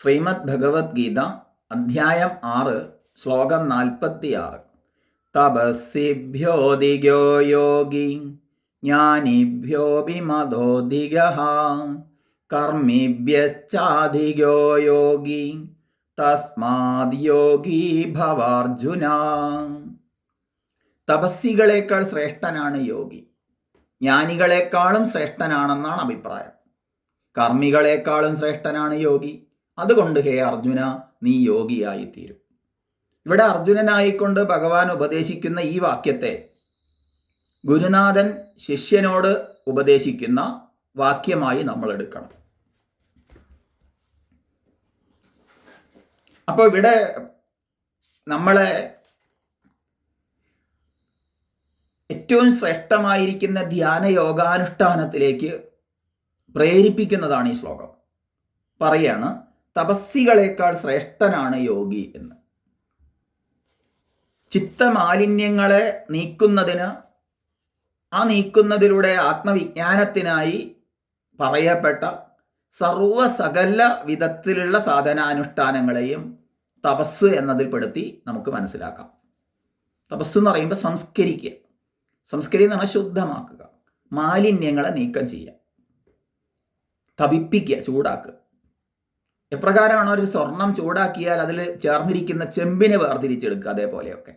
ശ്രീമദ് ഭഗവത്ഗീത അധ്യായം 6 ശ്ലോകം 46. തപസ്സിഭ്യോധികോ യോഗി ജ്ഞാനിഭ്യോഭിമതോധികഃ കർമ്മിഭ്യശ്ചാധികോ യോഗി തസ്മാദ് യോഗി ഭവാർജുന. തപസ്സികളേക്കാൾ ശ്രേഷ്ഠനാണ് യോഗി. ജ്ഞാനികളെക്കാളും ശ്രേഷ്ഠനാണെന്നാണ് അഭിപ്രായം. കർമ്മികളെക്കാളും ശ്രേഷ്ഠനാണ് യോഗി. അതുകൊണ്ട് ഹേ അർജുന, നീ യോഗിയായിത്തീരും. ഇവിടെ അർജുനനായിക്കൊണ്ട് ഭഗവാൻ ഉപദേശിക്കുന്ന ഈ വാക്യത്തെ ഗുരുനാഥൻ ശിഷ്യനോട് ഉപദേശിക്കുന്ന വാക്യമായി നമ്മൾ എടുക്കണം. അപ്പോൾ ഇവിടെ നമ്മളെ ഏറ്റവും ശ്രേഷ്ഠമായിരിക്കുന്ന ധ്യാന യോഗാനുഷ്ഠാനത്തിലേക്ക് പ്രേരിപ്പിക്കുന്നതാണ് ഈ ശ്ലോകം. പറയാണ്, തപസ്സികളേക്കാൾ ശ്രേഷ്ഠനാണ് യോഗി എന്ന്. ചിത്തമാലിന്യങ്ങളെ നീക്കുന്നതിന്, ആ നീക്കുന്നതിലൂടെ ആത്മവിജ്ഞാനത്തിനായി പറയപ്പെട്ട സകല വിധത്തിലുള്ള സാധനാനുഷ്ഠാനങ്ങളെയും തപസ് എന്നതിൽപ്പെടുത്തി നമുക്ക് മനസ്സിലാക്കാം. തപസ് എന്ന് പറയുമ്പോൾ സംസ്കരിക്കുക എന്ന് പറഞ്ഞാൽ ശുദ്ധമാക്കുക, മാലിന്യങ്ങളെ നീക്കം ചെയ്യുക, തപിപ്പിക്കുക, ചൂടാക്കുക. എപ്രകാരമാണോ ഒരു സ്വർണം ചൂടാക്കിയാൽ അതിൽ ചേർന്നിരിക്കുന്ന ചെമ്പിനെ വേർതിരിച്ചെടുക്കുക, അതേപോലെയൊക്കെ.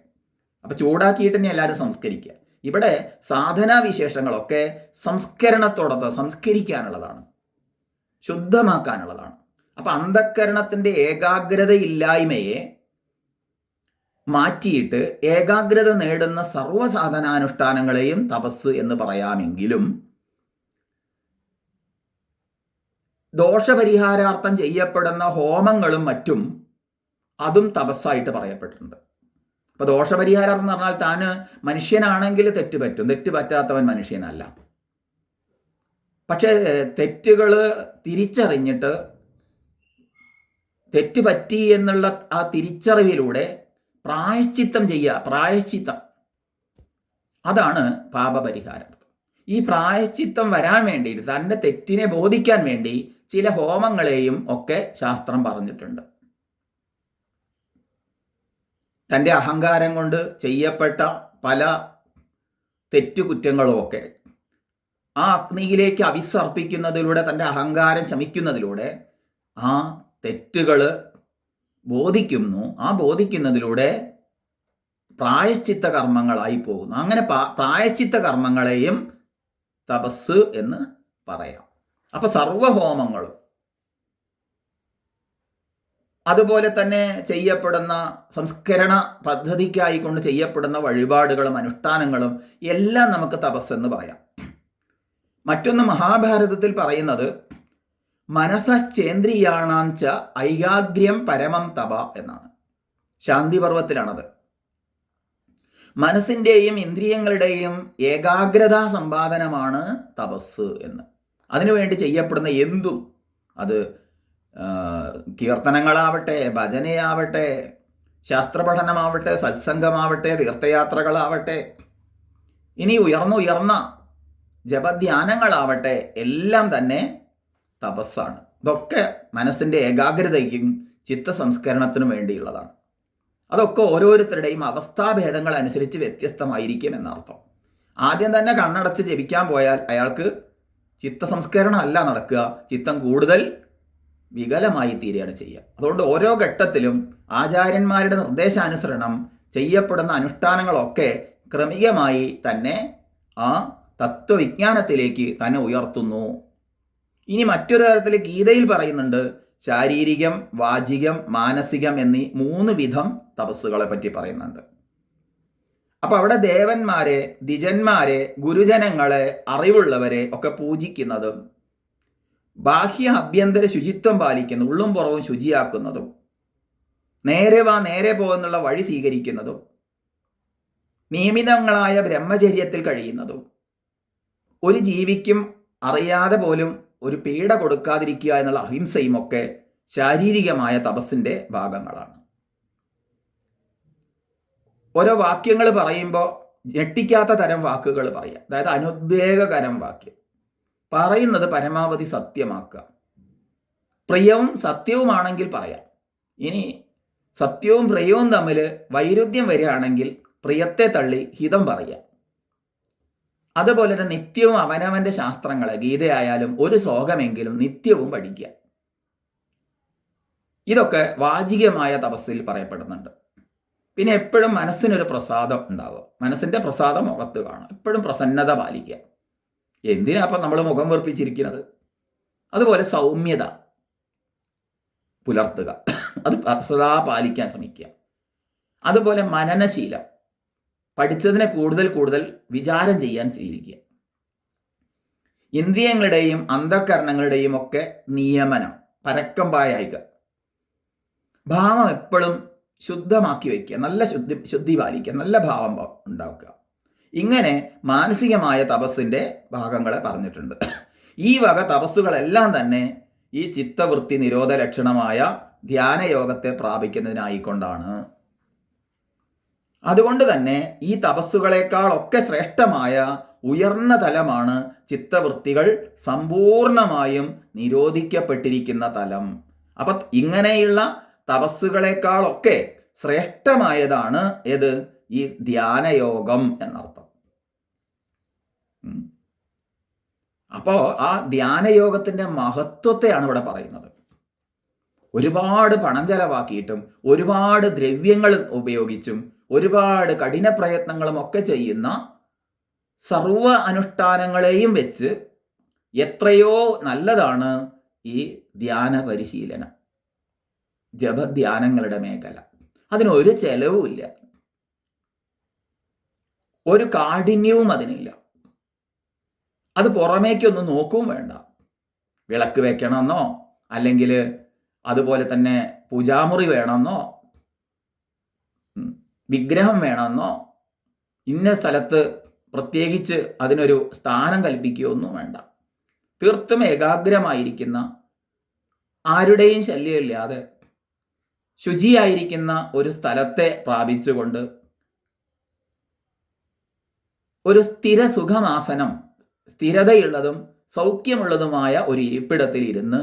അപ്പം ചൂടാക്കിയിട്ട് തന്നെ എല്ലാവരും സംസ്കരിക്കുക. ഇവിടെ സാധനാവിശേഷങ്ങളൊക്കെ സംസ്കരണത്തോടൊപ്പം സംസ്കരിക്കാനുള്ളതാണ്, ശുദ്ധമാക്കാനുള്ളതാണ്. അപ്പം അന്ധക്കരണത്തിൻ്റെ ഏകാഗ്രതയില്ലായ്മയെ മാറ്റിയിട്ട് ഏകാഗ്രത നേടുന്ന സർവ്വസാധനാനുഷ്ഠാനങ്ങളെയും തപസ് എന്ന് പറയാമെങ്കിലും ദോഷപരിഹാരാർത്ഥം ചെയ്യപ്പെടുന്ന ഹോമങ്ങളും മറ്റും അതും തപസ്സായിട്ട് പറയപ്പെട്ടിട്ടുണ്ട്. അപ്പോൾ ദോഷപരിഹാരാർത്ഥം എന്ന് പറഞ്ഞാൽ താൻ മനുഷ്യനാണെങ്കിൽ തെറ്റ് പറ്റും, തെറ്റ് പറ്റാത്തവൻ മനുഷ്യനല്ല. പക്ഷേ തെറ്റുകൾ തിരിച്ചറിഞ്ഞിട്ട് തെറ്റ് പറ്റി എന്നുള്ള ആ തിരിച്ചറിവിലൂടെ പ്രായശ്ചിത്തം ചെയ്യുക, പ്രായശ്ചിത്തം, അതാണ് പാപപരിഹാരം. ഈ പ്രായശ്ചിത്തം വരാൻ വേണ്ടി, തൻ്റെ തെറ്റിനെ ബോധിക്കാൻ വേണ്ടി ചില ഹോമങ്ങളെയും ഒക്കെ ശാസ്ത്രം പറഞ്ഞിട്ടുണ്ട്. തൻ്റെ അഹങ്കാരം കൊണ്ട് ചെയ്യപ്പെട്ട പല തെറ്റുകുറ്റങ്ങളുമൊക്കെ ആ അഗ്നിയിലേക്ക് അവിസർപ്പിക്കുന്നതിലൂടെ, തൻ്റെ അഹങ്കാരം ശമിക്കുന്നതിലൂടെ ആ തെറ്റുകൾ ബോധിക്കുന്നു. ആ ബോധിക്കുന്നതിലൂടെ പ്രായശ്ചിത്ത കർമ്മങ്ങളായി പോകുന്നു. അങ്ങനെ പ്രായശ്ചിത്ത കർമ്മങ്ങളെയും തപസ് എന്ന് പറയാം. അപ്പൊ സർവഹോമങ്ങളും അതുപോലെ തന്നെ ചെയ്യപ്പെടുന്ന സംസ്കരണ പദ്ധതിക്കായിക്കൊണ്ട് ചെയ്യപ്പെടുന്ന വഴിപാടുകളും അനുഷ്ഠാനങ്ങളും എല്ലാം നമുക്ക് തപസ് എന്ന് പറയാം. മറ്റൊന്ന് മഹാഭാരതത്തിൽ പറയുന്നത് മനസശ്ചേന്ദ്രിയാണാം ച ഐകാഗ്ര്യം പരമം തപ എന്നാണ്. ശാന്തിപർവത്തിലാണത്. മനസ്സിൻ്റെയും ഇന്ദ്രിയങ്ങളുടെയും ഏകാഗ്രതാ സമ്പാദനമാണ് തപസ് എന്ന്. അതിനുവേണ്ടി ചെയ്യപ്പെടുന്ന എന്തും, അത് കീർത്തനങ്ങളാവട്ടെ, ഭജനയാവട്ടെ, ശാസ്ത്രപഠനമാവട്ടെ, സത്സംഗമാവട്ടെ, തീർത്ഥയാത്രകളാവട്ടെ, ഇനി ഉയർന്ന ജപധ്യാനങ്ങളാവട്ടെ, എല്ലാം തന്നെ തപസ്സാണ്. ഇതൊക്കെ മനസ്സിൻ്റെ ഏകാഗ്രതയ്ക്കും ചിത്തസംസ്കരണത്തിനും വേണ്ടിയുള്ളതാണ്. അതൊക്കെ ഓരോരുത്തരുടെയും അവസ്ഥാഭേദങ്ങൾ അനുസരിച്ച് വ്യത്യസ്തമായിരിക്കും എന്നർത്ഥം. ആദ്യം തന്നെ കണ്ണടച്ച് ജപിക്കാൻ പോയാൽ അയാൾക്ക് ചിത്തസംസ്കരണം അല്ല നടക്കുക, ചിത്തം കൂടുതൽ വികലമായി തീരുകയാണ് ചെയ്യുക. അതുകൊണ്ട് ഓരോ ഘട്ടത്തിലും ആചാര്യന്മാരുടെ നിർദ്ദേശാനുസരണം ചെയ്യപ്പെടുന്ന അനുഷ്ഠാനങ്ങളൊക്കെ ക്രമികമായി തന്നെ ആ തത്വവിജ്ഞാനത്തിലേക്ക് തന്നെ ഉയർത്തുന്നു. ഇനി മറ്റൊരു തരത്തിൽ ഗീതയിൽ പറയുന്നുണ്ട്, ശാരീരികം, വാചികം, മാനസികം എന്നീ 3 വിധം തപസ്സുകളെ പറ്റി പറയുന്നുണ്ട്. അപ്പൊ അവിടെ ദേവന്മാരെ, ദ്വിജന്മാരെ, ഗുരുജനങ്ങളെ, അറിവുള്ളവരെ ഒക്കെ പൂജിക്കുന്നതും ബാഹ്യ ആഭ്യന്തര ശുചിത്വം പാലിക്കുന്നു, ഉള്ളും പുറവും ശുചിയാക്കുന്നതും, നേരെ വാ നേരെ പോകുന്നുള്ള വഴി സ്വീകരിക്കുന്നതും, നിയമിതങ്ങളായ ബ്രഹ്മചര്യത്തിൽ കഴിയുന്നതും, ഒരു ജീവിക്കും അറിയാതെ പോലും ഒരു പീഡ കൊടുക്കാതിരിക്കുക എന്നുള്ള അഹിംസയും ഒക്കെ ശാരീരികമായ തപസ്സിൻ്റെ ഭാഗങ്ങളാണ്. ഓരോ വാക്യങ്ങൾ പറയുമ്പോൾ ഞെട്ടിക്കാത്ത തരം വാക്കുകൾ പറയുക, അതായത് അനുദ്വേഗകരം വാക്യം. പറയുന്നത് പരമാവധി സത്യമാക്കുക. പ്രിയവും സത്യവുമാണെങ്കിൽ പറയാം. ഇനി സത്യവും പ്രിയവും തമ്മിൽ വൈരുദ്ധ്യം വരികയാണെങ്കിൽ പ്രിയത്തെ തള്ളി ഹിതം പറയാം. അതുപോലെ തന്നെ നിത്യവും അവനവൻ്റെ ശാസ്ത്രങ്ങളെ, ഗീതയായാലും ഒരു ശ്ലോകമെങ്കിലും നിത്യവും പഠിക്കുക. ഇതൊക്കെ വാചികമായ തപസ്സിൽ പറയപ്പെടുന്നുണ്ട്. പിന്നെ എപ്പോഴും മനസ്സിനൊരു പ്രസാദം ഉണ്ടാവുക, മനസ്സിൻ്റെ പ്രസാദം മുഖത്ത് കാണും, എപ്പോഴും പ്രസന്നത പാലിക്കുക. എന്തിനാ അപ്പം നമ്മൾ മുഖം വെറുപ്പിച്ചിരിക്കുന്നത്? അതുപോലെ സൗമ്യത പുലർത്തുക, അത് സദാ പാലിക്കാൻ ശ്രമിക്കുക. അതുപോലെ മനനശീലം, പഠിച്ചതിനെ കൂടുതൽ കൂടുതൽ വിചാരം ചെയ്യാൻ ശീലിക്കുക. ഇന്ദ്രിയങ്ങളുടെയും അന്ധകരണങ്ങളുടെയും ഒക്കെ നിയമനം, പരക്കം പായുക. ഭാവം എപ്പോഴും ശുദ്ധമാക്കി വയ്ക്കുക, നല്ല ശുദ്ധി പാലിക്കുക, നല്ല ഭാവം ഉണ്ടാക്കുക. ഇങ്ങനെ മാനസികമായ തപസ്സിൻ്റെ ഭാഗങ്ങളെ പറഞ്ഞിട്ടുണ്ട്. ഈ വക തപസ്സുകളെല്ലാം തന്നെ ഈ ചിത്തവൃത്തി നിരോധ ലക്ഷണമായ ധ്യാനയോഗത്തെ പ്രാപിക്കുന്നതിനായിക്കൊണ്ടാണ്. അതുകൊണ്ട് തന്നെ ഈ തപസ്സുകളെക്കാളൊക്കെ ശ്രേഷ്ഠമായ ഉയർന്ന തലമാണ് ചിത്തവൃത്തികൾ സമ്പൂർണമായും നിരോധിക്കപ്പെട്ടിരിക്കുന്ന തലം. അപ്പം ഇങ്ങനെയുള്ള തപസ്സുകളെക്കാളൊക്കെ ശ്രേഷ്ഠമായതാണ് ഏത്? ഈ ധ്യാനയോഗം എന്നർത്ഥം. അപ്പോൾ ആ ധ്യാനയോഗത്തിൻ്റെ മഹത്വത്തെയാണ് ഇവിടെ പറയുന്നത്. ഒരുപാട് പണം ചെലവാക്കിയിട്ടും ഒരുപാട് ദ്രവ്യങ്ങൾ ഉപയോഗിച്ചും ഒരുപാട് കഠിന പ്രയത്നങ്ങളും ഒക്കെ ചെയ്യുന്ന സർവ അനുഷ്ഠാനങ്ങളെയും വെച്ച് എത്രയോ നല്ലതാണ് ഈ ധ്യാന പരിശീലനം, ജപധ്യാനങ്ങളുടെ മേഖല. അതിനൊരു ചെലവുമില്ല, ഒരു കാഠിന്യവും അതിനില്ല. അത് പുറമേക്കൊന്നും നോക്കുകയും വേണ്ട. വിളക്ക് വെക്കണമെന്നോ അല്ലെങ്കിൽ അതുപോലെ തന്നെ പൂജാമുറി വേണമെന്നോ വിഗ്രഹം വേണമെന്നോ ഇന്ന സ്ഥലത്ത് പ്രത്യേകിച്ച് അതിനൊരു സ്ഥാനം കൽപ്പിക്കുകയൊന്നും വേണ്ട. തീർത്തും ഏകാഗ്രമായിരിക്കുന്ന, ആരുടെയും ശല്യമില്ലാതെ ശുചിയായിരിക്കുന്ന ഒരു സ്ഥലത്തെ പ്രാപിച്ചുകൊണ്ട് ഒരു സ്ഥിര സുഖമാസനം, സ്ഥിരതയുള്ളതും സൗഖ്യമുള്ളതുമായ ഒരു ഇരിപ്പിടത്തിൽ ഇരുന്ന്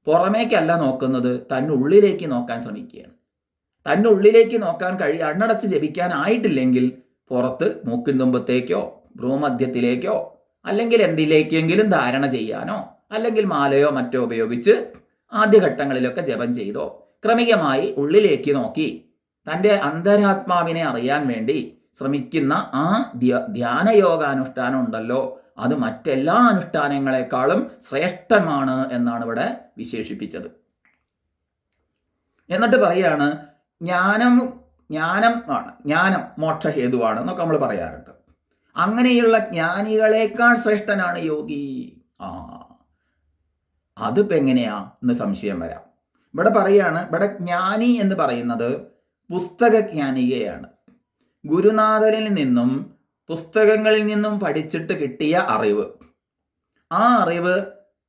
പുറമേക്കല്ല നോക്കുന്നത്, തന്നുള്ളിലേക്ക് നോക്കാൻ ശ്രമിക്കുകയാണ്. തന്നുള്ളിലേക്ക് നോക്കാൻ കണ്ണടച്ച് ജപിക്കാനായിട്ടില്ലെങ്കിൽ പുറത്ത് മൂക്കിൻ തുമ്പത്തേക്കോ ഭ്രൂമധ്യത്തിലേക്കോ അല്ലെങ്കിൽ എന്തിലേക്കെങ്കിലും ധാരണ ചെയ്യാനോ അല്ലെങ്കിൽ മാലയോ മറ്റോ ഉപയോഗിച്ച് ആദ്യഘട്ടങ്ങളിലൊക്കെ ജപം ചെയ്തോ ക്രമികമായി ഉള്ളിലേക്ക് നോക്കി തൻ്റെ അന്തരാത്മാവിനെ അറിയാൻ വേണ്ടി ശ്രമിക്കുന്ന ആ ധ്യാനയോഗാനുഷ്ഠാനം ഉണ്ടല്ലോ, അത് മറ്റെല്ലാ അനുഷ്ഠാനങ്ങളെക്കാളും ശ്രേഷ്ഠമാണ് എന്നാണ് ഇവിടെ വിശേഷിപ്പിച്ചത്. എന്നിട്ട് പറയാണ് ജ്ഞാനം മോക്ഷഹേതുവാണ് എന്നൊക്കെ നമ്മൾ പറയാറുണ്ട്. അങ്ങനെയുള്ള ജ്ഞാനികളെക്കാൾ ശ്രേഷ്ഠനാണ് യോഗി. അതിപ്പോൾ എങ്ങനെയാ എന്ന് സംശയം വരാം. ഇവിടെ പറയാണ്, ഇവിടെ ജ്ഞാനി എന്ന് പറയുന്നത് പുസ്തകജ്ഞാനികയാണ്. ഗുരുനാഥനിൽ നിന്നും പുസ്തകങ്ങളിൽ നിന്നും പഠിച്ചിട്ട് കിട്ടിയ അറിവ്, ആ അറിവ്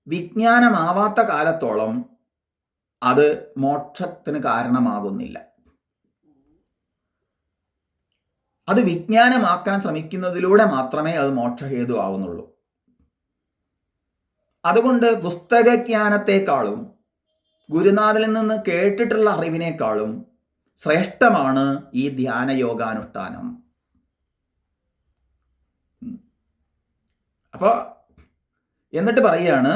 വിജ്ഞാനമാവാത്ത കാലത്തോളം അത് മോക്ഷത്തിന് കാരണമാകുന്നില്ല. അത് വിജ്ഞാനമാക്കാൻ ശ്രമിക്കുന്നതിലൂടെ മാത്രമേ അത് മോക്ഷഹേതു ആവുന്നുള്ളൂ. അതുകൊണ്ട് പുസ്തകജ്ഞാനത്തെക്കാളും ഗുരുനാഥനിൽ നിന്ന് കേട്ടിട്ടുള്ള അറിവിനേക്കാളും ശ്രേഷ്ഠമാണ് ഈ ധ്യാനയോഗാനുഷ്ഠാനം. അപ്പോൾ എന്നിട്ട് പറയുകയാണ്,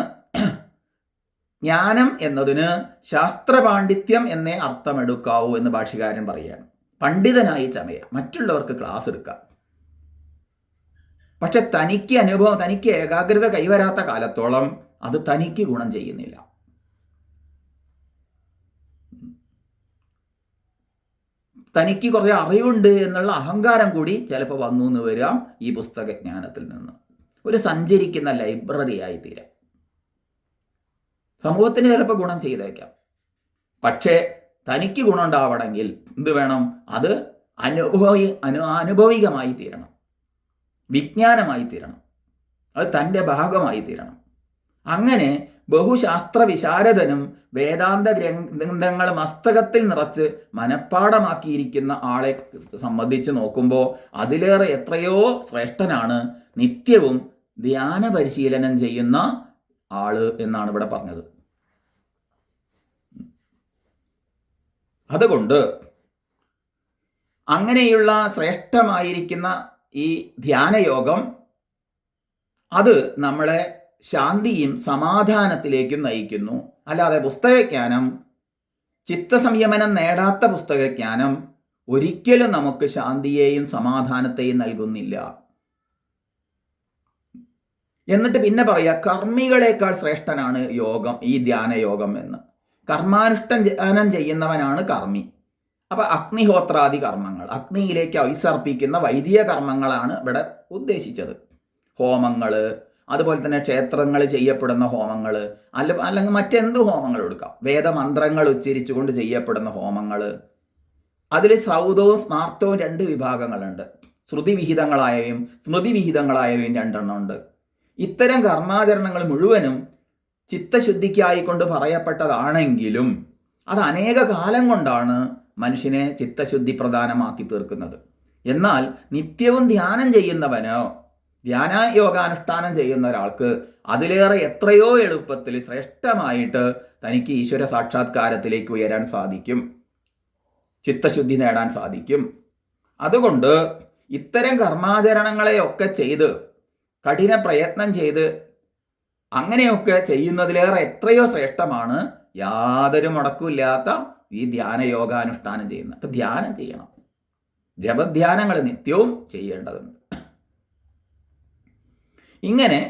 ജ്ഞാനം എന്നതിന് ശാസ്ത്രപാണ്ഡിത്യം എന്നേ അർത്ഥമെടുക്കാവൂ എന്ന് ഭാഷ്യകാരൻ പറയുകയാണ്. പണ്ഡിതനായി ചമയ, മറ്റുള്ളവർക്ക് ക്ലാസ് എടുക്കാം, പക്ഷെ തനിക്ക് ഏകാഗ്രത കൈവരാത്ത കാലത്തോളം അത് തനിക്ക് ഗുണം ചെയ്യുന്നില്ല. തനിക്ക് കുറച്ച് അറിവുണ്ട് എന്നുള്ള അഹങ്കാരം കൂടി ചിലപ്പോൾ വന്നു എന്ന് വരാം ഈ പുസ്തകജ്ഞാനത്തിൽ നിന്ന്. ഒരു സഞ്ചരിക്കുന്ന ലൈബ്രറി ആയി തീരാം. സമൂഹത്തിന് ചിലപ്പോൾ ഗുണം ചെയ്തേക്കാം, പക്ഷേ തനിക്ക് ഗുണം ഉണ്ടാവണമെങ്കിൽ എന്ത് വേണം? അത് അനുഭവികമായി തീരണം, വിജ്ഞാനമായി തീരണം, അത് തൻ്റെ ഭാഗമായി തീരണം. അങ്ങനെ ബഹുശാസ്ത്ര വിശാരദനും വേദാന്ത ഗ്രന്ഥങ്ങൾ മസ്തകത്തിൽ നിറച്ച് മനഃപ്പാടമാക്കിയിരിക്കുന്ന ആളെ സംബന്ധിച്ച് നോക്കുമ്പോൾ അതിലേറെ എത്രയോ ശ്രേഷ്ഠനാണ് നിത്യവും ധ്യാന പരിശീലനം ചെയ്യുന്ന ആള് എന്നാണ് ഇവിടെ പറഞ്ഞത്. അതുകൊണ്ട് അങ്ങനെയുള്ള ശ്രേഷ്ഠമായിരിക്കുന്ന ഈ ധ്യാനയോഗം അത് നമ്മളെ ശാന്തിയും സമാധാനത്തിലേക്കും നയിക്കുന്നു. അല്ലാതെ പുസ്തകജ്ഞാനം, ചിത്തസംയമനം നേടാത്ത പുസ്തകജ്ഞാനം ഒരിക്കലും നമുക്ക് ശാന്തിയെയും സമാധാനത്തെയും നൽകുന്നില്ല. എന്നിട്ട് പിന്നെ പറയാ, കർമ്മികളെക്കാൾ ശ്രേഷ്ഠനാണ് യോഗം, ഈ ധ്യാനയോഗം എന്ന്. കർമാനുഷ്ഠാനം ചെയ്യുന്നവനാണ് കർമ്മി. അപ്പൊ അഗ്നിഹോത്രാദി കർമ്മങ്ങൾ, അഗ്നിയിലേക്ക് ഐസർപ്പിക്കുന്ന വൈദിക കർമ്മങ്ങളാണ് ഇവിടെ ഉദ്ദേശിച്ചത്. ഹോമങ്ങൾ, അതുപോലെ തന്നെ ക്ഷേത്രങ്ങളിൽ ചെയ്യപ്പെടുന്ന ഹോമങ്ങൾ, അല്ലെങ്കിൽ മറ്റെന്ത് ഹോമങ്ങൾ എടുക്കാം. വേദമന്ത്രങ്ങൾ ഉച്ചരിച്ചുകൊണ്ട് ചെയ്യപ്പെടുന്ന ഹോമങ്ങൾ. അതിൽ ശ്രൗതവും സ്മാർത്ഥവും 2 വിഭാഗങ്ങളുണ്ട്. ശ്രുതിവിഹിതങ്ങളായവയും സ്മൃതിവിഹിതങ്ങളായവയും 2 ഉണ്ട്. ഇത്തരം കർമാചരണങ്ങൾ മുഴുവനും ചിത്തശുദ്ധിക്കായിക്കൊണ്ട് പറയപ്പെട്ടതാണെങ്കിലും അത് അനേക കാലം കൊണ്ടാണ് മനുഷ്യനെ ചിത്തശുദ്ധി പ്രധാനമാക്കി തീർക്കുന്നത്. എന്നാൽ നിത്യവും ധ്യാനം ചെയ്യുന്നവനോ, ധ്യാനയോഗാനുഷ്ഠാനം ചെയ്യുന്ന ഒരാൾക്ക് അതിലേറെ എത്രയോ എളുപ്പത്തിൽ ശ്രേഷ്ഠമായിട്ട് തനിക്ക് ഈശ്വര സാക്ഷാത്കാരത്തിലേക്ക് ഉയരാൻ സാധിക്കും, ചിത്തശുദ്ധി നേടാൻ സാധിക്കും. അതുകൊണ്ട് ഇത്തരം കർമാചരണങ്ങളെയൊക്കെ ചെയ്ത് കഠിന പ്രയത്നം ചെയ്ത് അങ്ങനെയൊക്കെ ചെയ്യുന്നതിലേറെ എത്രയോ ശ്രേഷ്ഠമാണ് യാതൊരു മുടക്കമില്ലാത്ത ഈ ധ്യാനയോഗാനുഷ്ഠാനം ചെയ്യുന്നത്. അപ്പം ധ്യാനം ചെയ്യണം, ജപധ്യാനങ്ങൾ നിത്യവും ചെയ്യേണ്ടതുണ്ട്. ഇങ്ങനെ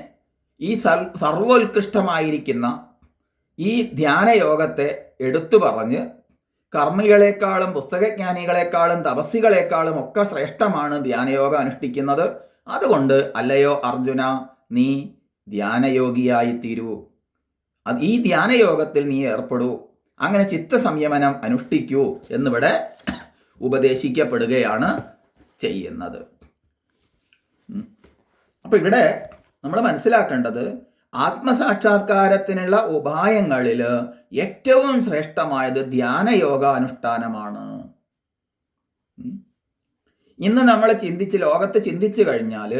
ഈ സർവോത്കൃഷ്ടമായിരിക്കുന്ന ഈ ധ്യാനയോഗത്തെ എടുത്തു പറഞ്ഞ് കർമ്മികളെക്കാളും പുസ്തകജ്ഞാനികളെക്കാളും തപസ്സികളെക്കാളും ഒക്കെ ശ്രേഷ്ഠമാണ് ധ്യാനയോഗം അനുഷ്ഠിക്കുന്നത്. അതുകൊണ്ട് അല്ലയോ അർജുന, നീ ധ്യാനയോഗിയായിത്തീരൂ, ഈ ധ്യാനയോഗത്തിൽ നീ ഏർപ്പെടൂ, അങ്ങനെ ചിത്തസംയമനം അനുഷ്ഠിക്കൂ എന്നിവിടെ ഉപദേശിക്കപ്പെടുകയാണ് ചെയ്യുന്നത്. അപ്പം ഇവിടെ നമ്മൾ മനസ്സിലാക്കേണ്ടത്, ആത്മസാക്ഷാത്കാരത്തിനുള്ള ഉപായങ്ങളിൽ ഏറ്റവും ശ്രേഷ്ഠമായത് ധ്യാനയോഗ അനുഷ്ഠാനമാണ്. ഇന്ന് നമ്മൾ ലോകത്ത് ചിന്തിച്ചു കഴിഞ്ഞാൽ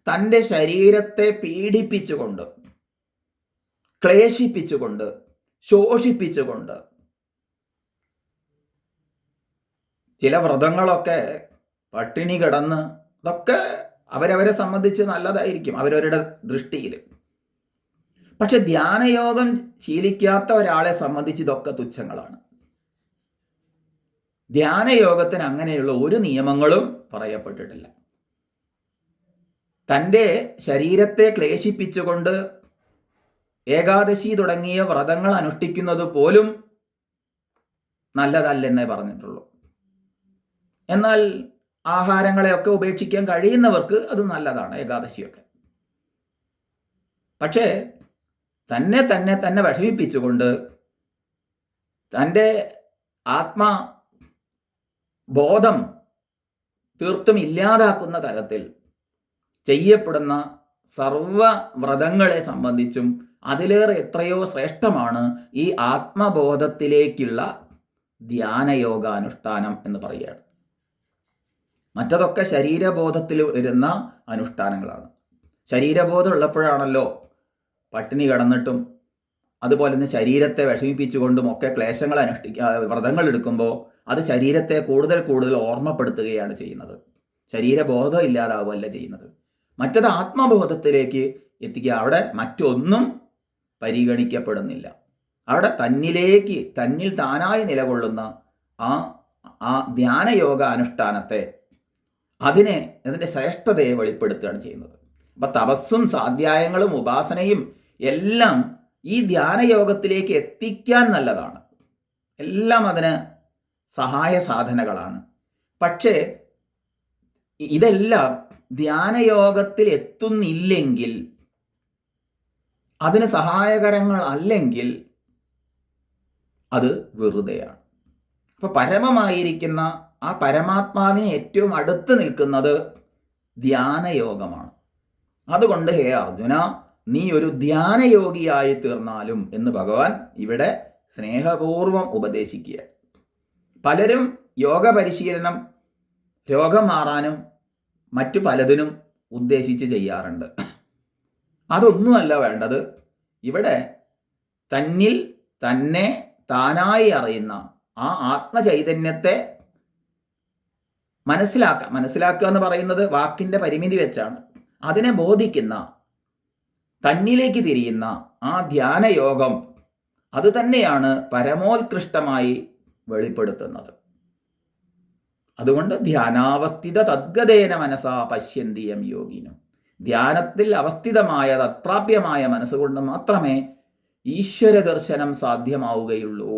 തൻ്റെ ശരീരത്തെ പീഡിപ്പിച്ചുകൊണ്ട്, ക്ലേശിപ്പിച്ചുകൊണ്ട്, ശോഷിപ്പിച്ചുകൊണ്ട് ചില വ്രതങ്ങളൊക്കെ പട്ടിണി കിടന്ന്, അതൊക്കെ അവരവരെ സംബന്ധിച്ച് നല്ലതായിരിക്കും അവരവരുടെ ദൃഷ്ടിയിൽ. പക്ഷെ ധ്യാനയോഗം ശീലിക്കാത്ത ഒരാളെ സംബന്ധിച്ച് ഇതൊക്കെ തുച്ഛങ്ങളാണ്. ധ്യാനയോഗത്തിന് അങ്ങനെയുള്ള ഒരു നിയമങ്ങളും പറയപ്പെട്ടിട്ടില്ല. തൻ്റെ ശരീരത്തെ ക്ലേശിപ്പിച്ചുകൊണ്ട് ഏകാദശി തുടങ്ങിയ വ്രതങ്ങൾ അനുഷ്ഠിക്കുന്നത് പോലും നല്ലതല്ലെന്നേ പറഞ്ഞിട്ടുള്ളൂ. എന്നാൽ ആഹാരങ്ങളെയൊക്കെ ഉപേക്ഷിക്കാൻ കഴിയുന്നവർക്ക് അത് നല്ലതാണ്, ഏകാദശിയൊക്കെ. പക്ഷേ തന്നെ വിഷമിപ്പിച്ചുകൊണ്ട് തൻ്റെ ആത്മബോധം തീർത്തും ഇല്ലാതാക്കുന്ന തരത്തിൽ ചെയ്യപ്പെടുന്ന സർവ്വവ്രതങ്ങളെ സംബന്ധിച്ചും അതിലേറെ എത്രയോ ശ്രേഷ്ഠമാണ് ഈ ആത്മബോധത്തിലേക്കുള്ള ധ്യാനയോഗാനുഷ്ഠാനം എന്ന് പറയുകയാണ്. മറ്റതൊക്കെ ശരീരബോധത്തിൽ വരുന്ന അനുഷ്ഠാനങ്ങളാണ്. ശരീരബോധം ഉള്ളപ്പോഴാണല്ലോ പട്ടിണി കിടന്നിട്ടും അതുപോലെ തന്നെ ശരീരത്തെ വിഷമിപ്പിച്ചുകൊണ്ടും ഒക്കെ ക്ലേശങ്ങൾ വ്രതങ്ങൾ എടുക്കുമ്പോൾ അത് ശരീരത്തെ കൂടുതൽ ഓർമ്മപ്പെടുത്തുകയാണ് ചെയ്യുന്നത്. ശരീരബോധം ഇല്ലാതാവുകയല്ല ചെയ്യുന്നത്. മറ്റത് ആത്മബോധത്തിലേക്ക് എത്തിക്കുക. അവിടെ മറ്റൊന്നും പരിഗണിക്കപ്പെടുന്നില്ല. അവിടെ തന്നിൽ താനായി നിലകൊള്ളുന്ന ആ ധ്യാനയോഗ അനുഷ്ഠാനത്തെ, അതിൻ്റെ ശ്രേഷ്ഠതയെ വെളിപ്പെടുത്തുകയാണ് ചെയ്യുന്നത്. അപ്പം തപസ്സും സ്വാധ്യായങ്ങളും ഉപാസനയും എല്ലാം ഈ ധ്യാനയോഗത്തിലേക്ക് എത്തിക്കാൻ നല്ലതാണ്. എല്ലാം അതിന് സഹായ സാധനങ്ങളാണ്. പക്ഷേ ഇതെല്ലാം ധ്യാനയോഗത്തിൽ എത്തുന്നില്ലെങ്കിൽ, അതിന് സഹായകരങ്ങൾ അല്ലെങ്കിൽ അത് വെറുതെയാണ്. അപ്പോൾ പരമമായിരിക്കുന്ന ആ പരമാത്മാവിനെ ഏറ്റവും അടുത്ത് നിൽക്കുന്നത് ധ്യാനയോഗമാണ്. അതുകൊണ്ട് ഹേ അർജുന, നീ ഒരു ധ്യാനയോഗിയായി തീർന്നാലും എന്ന് ഭഗവാൻ ഇവിടെ സ്നേഹപൂർവം ഉപദേശിക്കുക. പലരും യോഗ പരിശീലനം രോഗം മാറാനും മറ്റു പലതിനും ഉദ്ദേശിച്ച് ചെയ്യാറുണ്ട്. അതൊന്നുമല്ല വേണ്ടത്. ഇവിടെ തന്നെ താനായി അറിയുന്ന ആ ആത്മചൈതന്യത്തെ മനസ്സിലാക്കുക എന്ന് പറയുന്നത് വാക്കിൻ്റെ പരിമിതി വെച്ചാണ്. അതിനെ ബോധിക്കുന്ന, തന്നിലേക്ക് തിരിയുന്ന ആ ധ്യാനയോഗം അത് തന്നെയാണ് പരമോത്കൃഷ്ടമായി വെളിപ്പെടുത്തുന്നത്. അതുകൊണ്ട് ധ്യാനാവസ്ഥിത തദ്ഗതേന മനസാ പശ്യന്തിയം യോഗിനും, ധ്യാനത്തിൽ അവസ്ഥിതമായ തത്പ്രാപ്യമായ മനസ്സുകൊണ്ട് മാത്രമേ ഈശ്വര ദർശനം സാധ്യമാവുകയുള്ളൂ,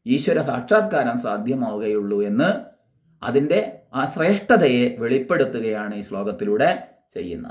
ഈശ്വര സാക്ഷാത്കാരം സാധ്യമാവുകയുള്ളൂ എന്ന് അതിൻ്റെ ആ ശ്രേഷ്ഠതയെ വെളിപ്പെടുത്തുകയാണ് ഈ ശ്ലോകത്തിലൂടെ ചെയ്യുന്നത്.